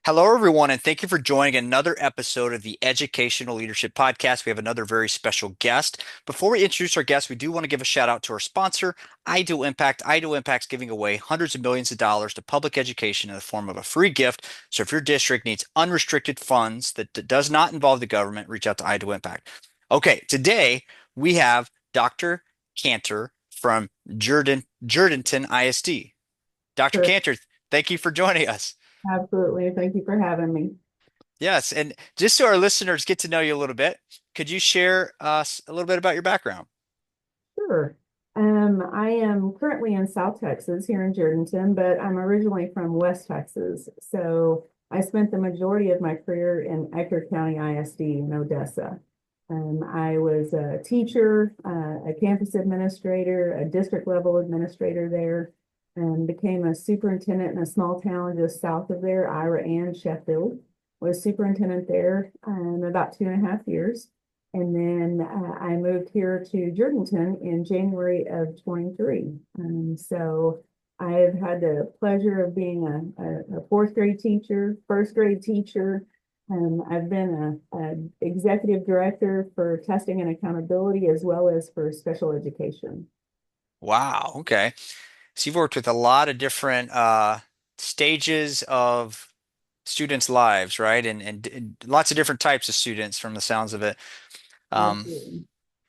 Hello, everyone, and thank you for joining another episode of the Educational Leadership Podcast. We have another very special guest. Before we introduce our guest, we do want to give a shout out to our sponsor, Ideal Impact. Ideal Impact's giving away hundreds of millions of dollars to public education in the form of a free gift. So if your district needs unrestricted funds that does not involve the government, reach out to Ideal Impact. Okay, today we have Dr. Canter from Jourdanton ISD. Dr. Sure, Cantor, thank you for joining us. absolutely. Thank you for having me. Yes, and just so our listeners get to know you a little bit, could you share us a little bit about your background? Sure. I am currently in South Texas here in Jourdanton, but I'm originally from West Texas. So I spent the majority of my career in Ector County ISD in Odessa. I was a teacher, a campus administrator, a district level administrator there, and became a superintendent in a small town just south of there, Ira and Sheffield. Was superintendent there about 2.5 years. And then I moved here to Jourdanton in January of 23. So I've had the pleasure of being a fourth grade teacher, first grade teacher. I've been a executive director for testing and accountability as well as for special education. Wow, okay. So you've worked with a lot of different stages of students' lives, right? And lots of different types of students from the sounds of it. Um, Absolutely.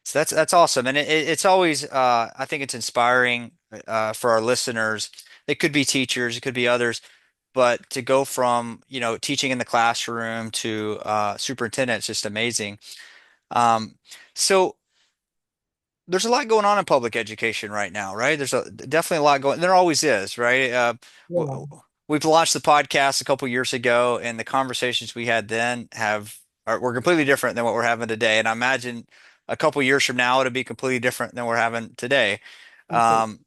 so that's awesome. And it's always I think it's inspiring for our listeners. It could be teachers, it could be others, but to go from, teaching in the classroom to superintendent, it's just amazing. Um, so there's a lot going on in public education right now, right? There's definitely a lot going. There always is, right? Yeah, We've launched the podcast a couple years ago, and the conversations we had then were completely different than what we're having today. And I imagine a couple years from now it'll be completely different than we're having today. absolutely. Um,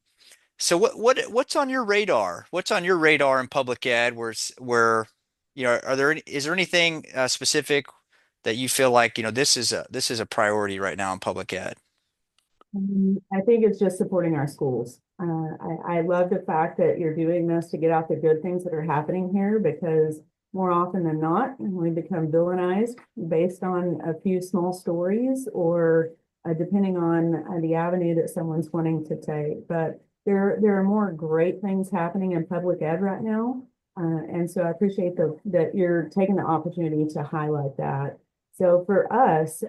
so what's on your radar? What's on your radar in public ed? Where is there anything specific that you feel like this is a priority right now in public ed? I think it's just supporting our schools. I love the fact that you're doing this to get out the good things that are happening here because more often than not, we become villainized based on a few small stories or depending on the avenue that someone's wanting to take. But there are more great things happening in public ed right now. And so I appreciate that you're taking the opportunity to highlight that. So for us,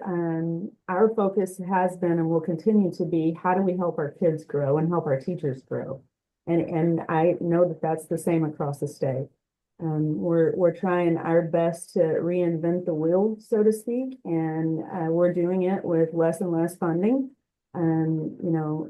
our focus has been and will continue to be how do we help our kids grow and help our teachers grow? And I know that that's the same across the state. We're trying our best to reinvent the wheel, so to speak, and we're doing it with less and less funding.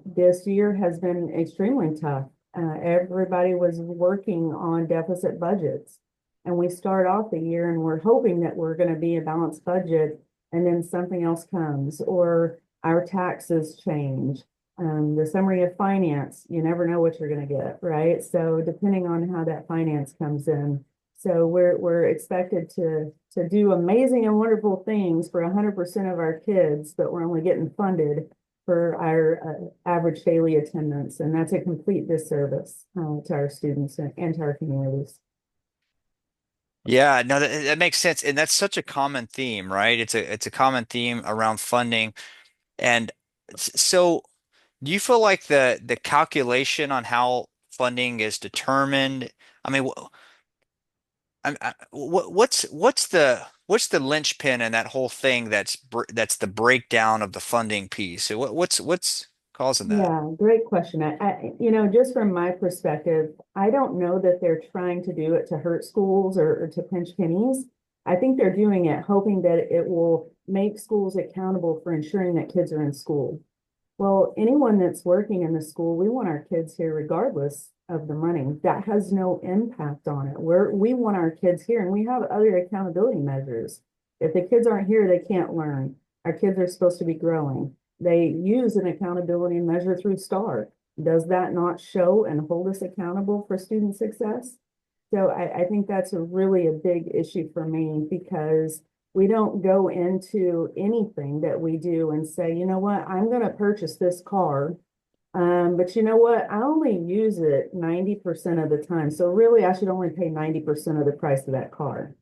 This year has been extremely tough. Everybody was working on deficit budgets and we start off the year and we're hoping that we're going to be a balanced budget and then something else comes or our taxes change. The summary of finance, you never know what you're going to get, right? So depending on how that finance comes in. So we're expected to do amazing and wonderful things for 100% of our kids, but we're only getting funded for our average daily attendance. And that's a complete disservice to our students and to our communities. Yeah, no, that makes sense, and that's such a common theme, right? It's a common theme around funding, and so do you feel like the calculation on how funding is determined? I mean, what's the linchpin in that whole thing that's the breakdown of the funding piece? So what's causing that? Yeah, great question. Just from my perspective, I don't know that they're trying to do it to hurt schools or to pinch pennies. I think they're doing it hoping that it will make schools accountable for ensuring that kids are in school. Well, anyone that's working in the school, we want our kids here regardless of the money. That has no impact on it. We want our kids here, and we have other accountability measures. If the kids aren't here, they can't learn. Our kids are supposed to be growing. They use an accountability measure through STAR. Does that not show and hold us accountable for student success? So I think that's really a big issue for me because we don't go into anything that we do and say, you know what, I'm going to purchase this car But you know what? I only use it 90% of the time. So really, I should only pay 90% of the price of that car.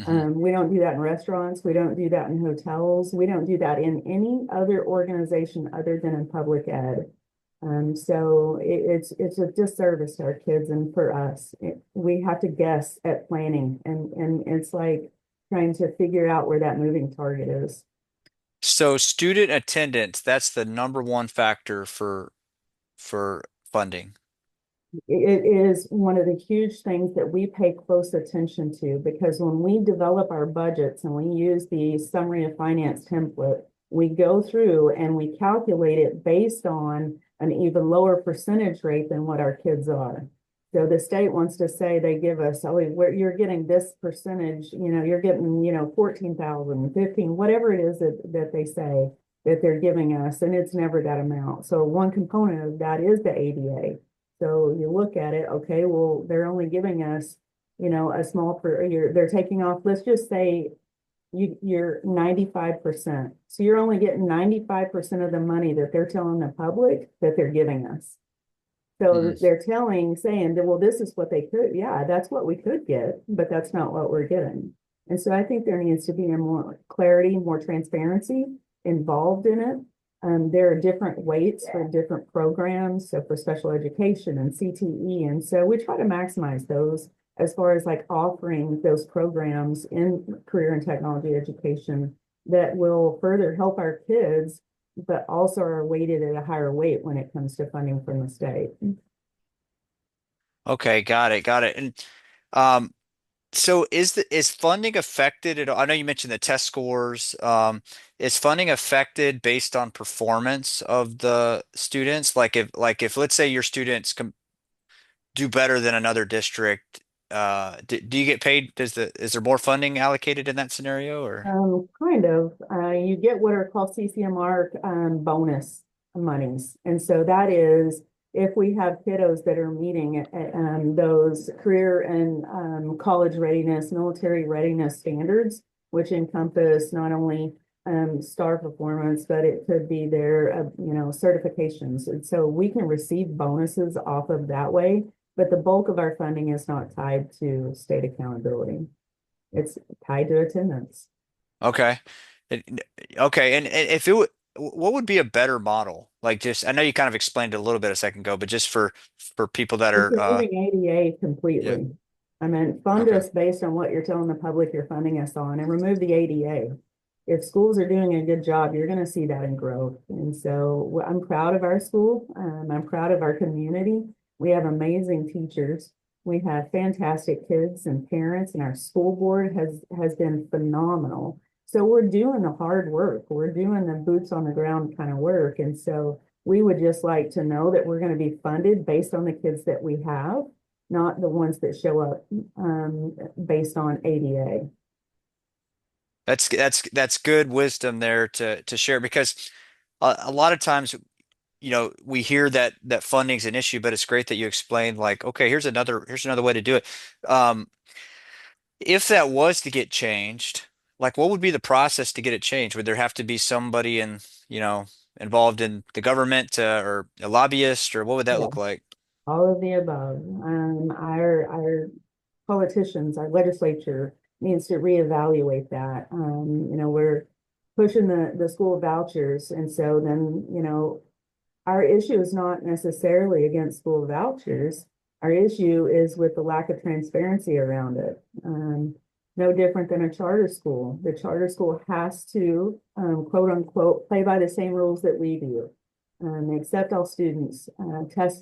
Hmm. We don't do that in restaurants. We don't do that in hotels. We don't do that in any other organization other than in public ed. So it's a disservice to our kids and for us. We have to guess at planning, and it's like trying to figure out where that moving target is. So student attendance, that's the number one factor for funding. It is one of the huge things that we pay close attention to because when we develop our budgets and we use the summary of finance template, we go through and we calculate it based on an even lower percentage rate than what our kids are. So the state wants to say they give us, oh, you're getting this percentage, you're getting, 14,000, 15, whatever it is that they say that they're giving us, and it's never that amount. So one component of that is the ADA. So you look at it, okay, well, they're only giving us, a small they're taking off, let's just say you're 95%. So you're only getting 95% of the money that they're telling the public that they're giving us. So Mm. they're saying that, well, this is what they could, yeah, that's what we could get, but that's not what we're getting. And so I think there needs to be more clarity, more transparency involved in it. There are different weights for different programs, so for special education and CTE. And so we try to maximize those as far as like offering those programs in career and technology education that will further help our kids but also are weighted at a higher weight when it comes to funding from the state. Okay, got it, got it. And um, so is funding affected at all? I know you mentioned the test scores. Is funding affected based on performance of the students? Like if let's say your students com do better than another district, do you get paid? Is there more funding allocated in that scenario or? Kind of. You get what are called CCMR bonus monies. And so that is if we have kiddos that are meeting those career and college readiness, military readiness standards, which encompass not only STAR performance, but it could be their, certifications. And so we can receive bonuses off of that way, but the bulk of our funding is not tied to state accountability. It's tied to attendance. Okay. Okay, and if it would, what would be a better model? Like just, I know you kind of explained it a little bit a second ago, but just for people that It's are, removing ADA yeah, completely. I mean, fund okay. us based on what you're telling the public you're funding us on and remove the ADA. If schools are doing a good job, you're going to see that in growth. And so I'm proud of our school. I'm proud of our community. We have amazing teachers. We have fantastic kids and parents, and our school board has been phenomenal. So we're doing the hard work. We're doing the boots on the ground kind of work. And so we would just like to know that we're going to be funded based on the kids that we have, not the ones that show up based on ADA. That's good wisdom there to share because a lot of times, we hear that funding's an issue, but it's great that you explained like, okay, here's another way to do it. Um, if that was to get changed, like what would be the process to get it changed? Would there have to be somebody involved in the government or a lobbyist or what would that Yeah, look like? all of the above. Our politicians, our legislature needs to reevaluate that. We're pushing the school vouchers, and so then our issue is not necessarily against school vouchers. Our issue is with the lack of transparency around it. No different than a charter school. The charter school has to, quote unquote, play by the same rules that we do. Accept all students.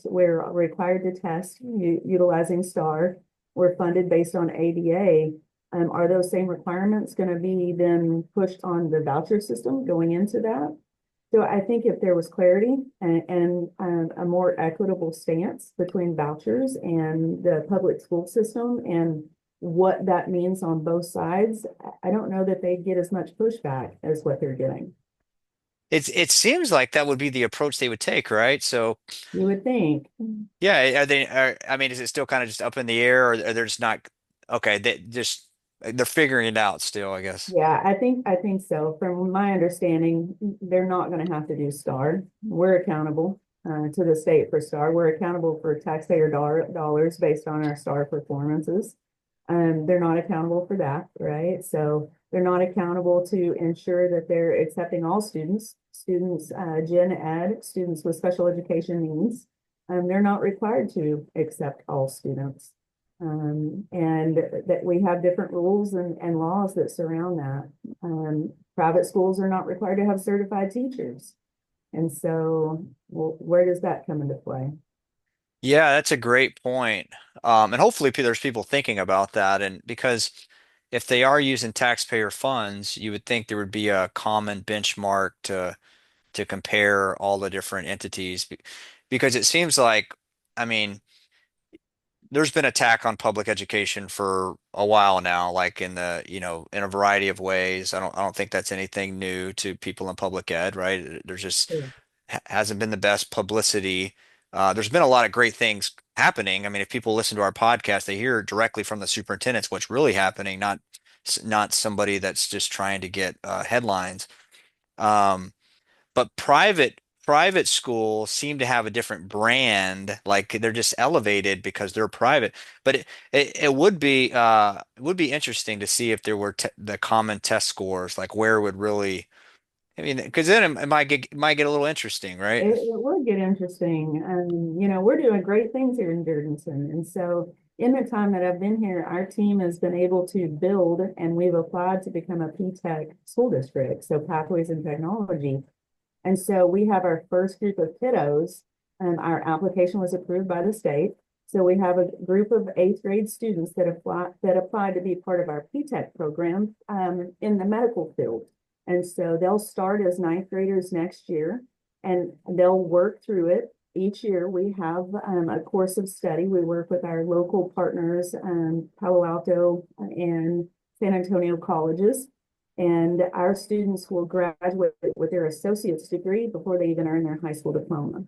We're required to test utilizing STAR. We're funded based on ADA. Are those same requirements going to be then pushed on the voucher system going into that? So I think if there was clarity and a more equitable stance between vouchers and the public school system and what that means on both sides, I don't know that they'd get as much pushback as what they're getting. It seems like that would be the approach they would take, right? So You would think. yeah, I mean, is it still kind of just up in the air or are they just not okay, they're figuring it out still, I guess. Yeah, I think so. From my understanding, they're not going to have to do STAR. We're accountable. to the state for STAR. We're accountable for taxpayer dollars based on our STAR performances. They're not accountable for that, right? So they're not accountable to ensure that they're accepting all students, gen ed, students with special education needs. They're not required to accept all students. And that we have different rules and laws that surround that. Private schools are not required to have certified teachers. And so, well, where does that come into play? Yeah, that's a great point. And hopefully there's people thinking about that. And because if they are using taxpayer funds, you would think there would be a common benchmark to compare all the different entities. Because it seems like, I mean, there's been attack on public education for a while now, like in in a variety of ways. I don't think that's anything new to people in public ed, right? There's just hasn't been the best publicity. There's been a lot of great things happening. I mean, if people listen to our podcast, they hear directly from the superintendents what's really happening, not somebody that's just trying to get headlines. Um, but private schools seem to have a different brand, like they're just elevated because they're private. But it would be interesting to see if there were te the common test scores, like where it would really. I mean, because then it might get a little interesting, right? It would get interesting. We're doing great things here in Jourdanton. And so in the time that I've been here, our team has been able to build and we've applied to become a P-TECH school district, so Pathways in Technology. And so we have our first group of kiddos, and our application was approved by the state. So we have a group of eighth grade students that applied to be part of our P-TECH program in the medical field. And so they'll start as ninth graders next year and they'll work through it. Each year we have a course of study. We work with our local partners, Palo Alto and San Antonio colleges, and our students will graduate with their associate's degree before they even earn their high school diploma.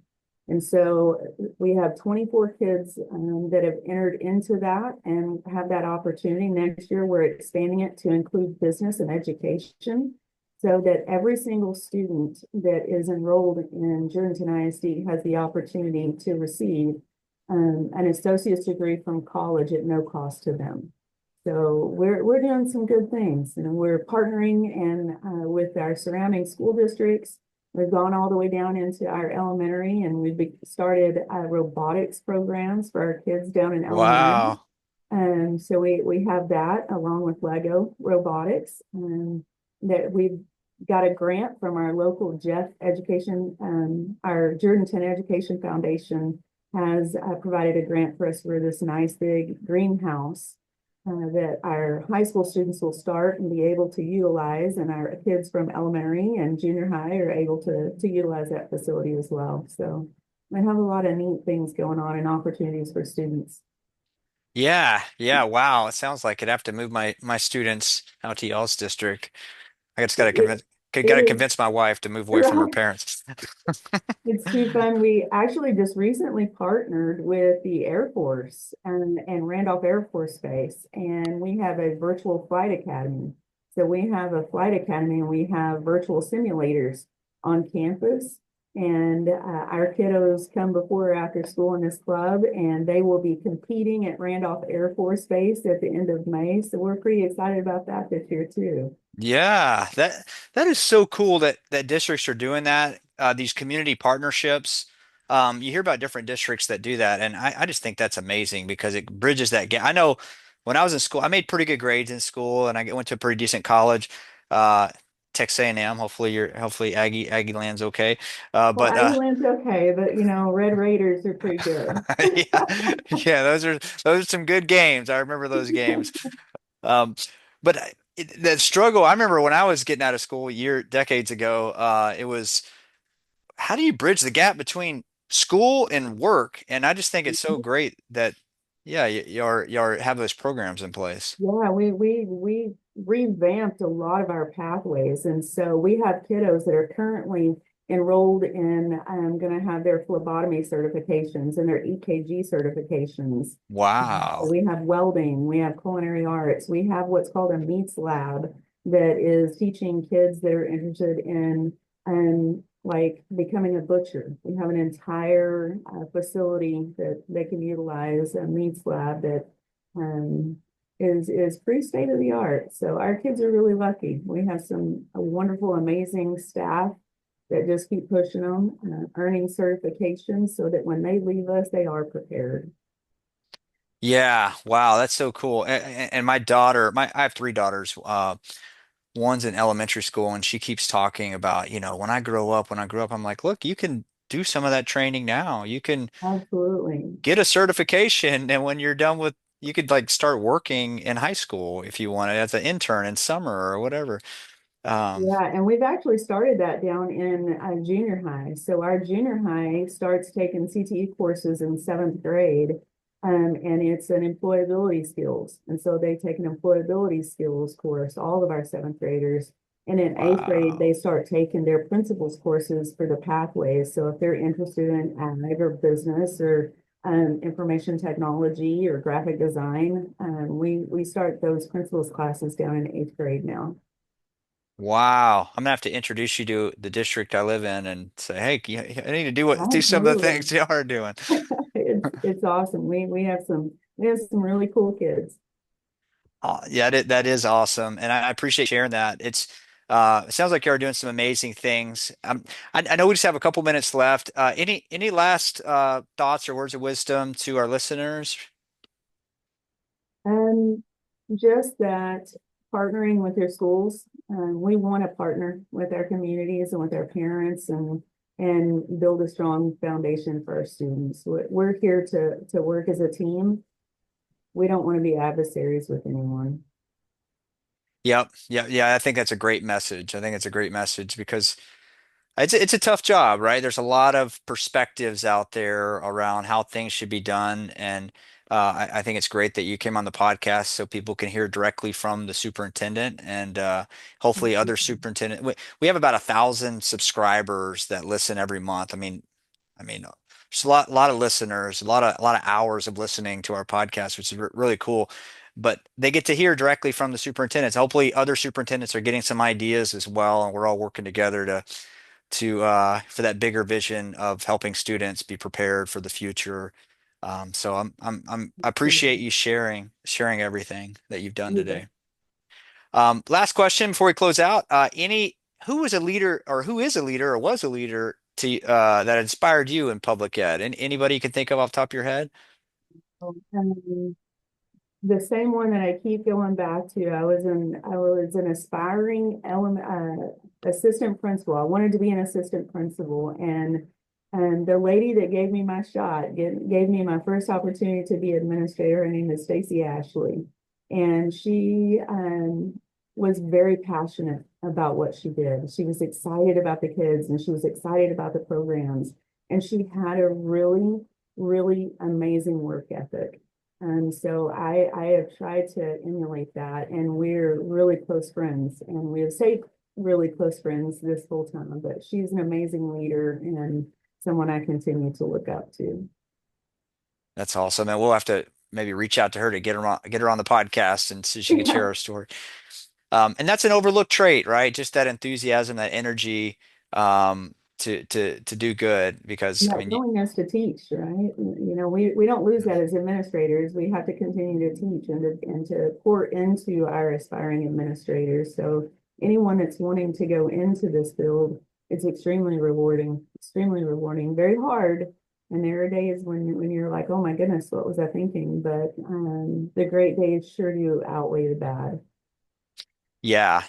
And so we have 24 kids that have entered into that and have that opportunity. Next year, we're expanding it to include business and education so that every single student that is enrolled in Jourdanton ISD has the opportunity to receive an associate's degree from college at no cost to them. So we're doing some good things, and we're partnering and with our surrounding school districts. We've gone all the way down into our elementary, and we've started robotics programs for our kids down in elementary. Wow. And so we have that along with Lego robotics, that we've got a grant from our local Jeff Education, our Jourdanton Education Foundation has provided a grant for us for this nice big greenhouse that our high school students will start and be able to utilize, and our kids from elementary and junior high are able to utilize that facility as well. So I have a lot of neat things going on and opportunities for students. Yeah, yeah, wow. It sounds like I'd have to move my students out to y'all's district. I just It, it gotta is convince my wife to move away from her right. parents. It's too fun. We actually just recently partnered with the Air Force and Randolph Air Force Base, and we have a virtual flight academy. So we have a flight academy and we have virtual simulators on campus. And our kiddos come before or after school in this club, and they will be competing at Randolph Air Force Base at the end of May. So we're pretty excited about that this year too. Yeah, that is so cool that districts are doing that. These community partnerships. You hear about different districts that do that, and I just think that's amazing because it bridges that gap. I know when I was in school, I made pretty good grades in school, and I went to a pretty decent college, uh, Texas A&M. Hopefully Aggie land's okay. Well, But Aggieland's okay, but Red Raiders are pretty good. yeah, yeah, those are some good games. I remember those games. Um, but the struggle, I remember when I was getting out of school decades ago, it was how do you bridge the gap between school and work? And I just think it's so great that, yeah, you have those programs in place. Yeah, we revamped a lot of our pathways, and so we have kiddos that are currently enrolled in going to have their phlebotomy certifications and their EKG certifications. Wow. We have welding, we have culinary arts, we have what's called a meats lab that is teaching kids that are interested in like becoming a butcher. We have an entire facility that they can utilize, a meats lab that um, is pretty state of the art. So our kids are really lucky. We have some wonderful, amazing staff that just keep pushing them, earning certifications so that when they leave us, they are prepared. Yeah, wow, that's so cool. And my daughter, I have three daughters. One's in elementary school, and she keeps talking about, when I grow up, I'm like, look, you can do some of that training now. You can Absolutely. get a certification, and when you're done with, you could like start working in high school if you wanted as an intern in summer or whatever. Um, Yeah, and we've actually started that down in junior high. So our junior high starts taking CTE courses in seventh grade, and it's an employability skills. And so they take an employability skills course, all of our seventh graders. And in eighth grade, wow. they start taking their principles courses for the pathways. So if they're interested in ag or business or information technology or graphic design, we start those principles classes down in eighth grade now. Wow. I'm gonna have to introduce you to the district I live in and say, hey, I need to do some of the Absolutely. things you are doing. It's awesome. We have some really cool kids. Yeah, that is awesome, and I appreciate sharing that. It sounds like you're doing some amazing things. I know we just have a couple minutes left. Any last thoughts or words of wisdom to our listeners? And just that partnering with your schools, we want to partner with our communities and with our parents and build a strong foundation for our students. We're here to work as a team. We don't want to be adversaries with anyone. Yep, yeah. I think that's a great message. I think it's a great message because it's a tough job, right? There's a lot of perspectives out there around how things should be done, and I think it's great that you came on the podcast so people can hear directly from the superintendent and hopefully other superintendent. We have about 1,000 subscribers that listen every month. I mean, there's a lot of listeners, a lot of hours of listening to our podcast, which is really cool. But they get to hear directly from the superintendents. Hopefully, other superintendents are getting some ideas as well, and we're all working together to for that bigger vision of helping students be prepared for the future. So I appreciate you sharing everything that you've done Yeah. today. Last question before we close out. Any who was a leader or who is a leader or was a leader to that inspired you in public ed? And anybody you can think of off the top of your head? Um, the same one that I keep going back to. I was an aspiring assistant principal. I wanted to be an assistant principal, and the lady that gave me my shot gave me my first opportunity to be administrator. Her name is Stacy Ashley, and she was very passionate about what she did. She was excited about the kids, and she was excited about the programs, and she had a really, really amazing work ethic. So I have tried to emulate that, and we're really close friends, and we have stayed really close friends this whole time. But she's an amazing leader and someone I continue to look up to. That's awesome. And we'll have to maybe reach out to her to get her on the podcast and so she could share Yeah, her story. And that's an overlooked trait, right? Just that enthusiasm, that energy to do good. Because I that mean, willingness to teach, right? We don't lose that as administrators. We have to continue to teach and to pour into our aspiring administrators. So anyone that's wanting to go into this field, it's extremely rewarding, very hard. And there are days when you're like, oh my goodness, what was I thinking? But the great days sure do outweigh the bad. yeah.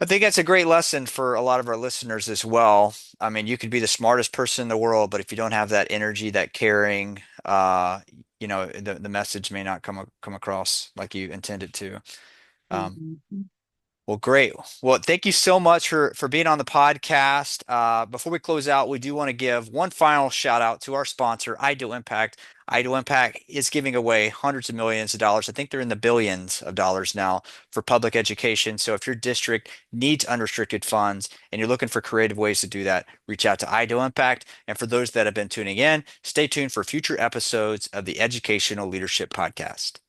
I think that's a great lesson for a lot of our listeners as well. I mean, you could be the smartest person in the world, but if you don't have that energy, that caring, the message may not come across like you intended to. Um, Mhm. well, great. Well, thank you so much for being on the podcast. Before we close out, we do want to give one final shout out to our sponsor, Ideal Impact. Ideal Impact is giving away hundreds of millions of dollars. I think they're in the billions of dollars now for public education. So if your district needs unrestricted funds and you're looking for creative ways to do that, reach out to Ideal Impact. And for those that have been tuning in, stay tuned for future episodes of the Educational Leadership Podcast.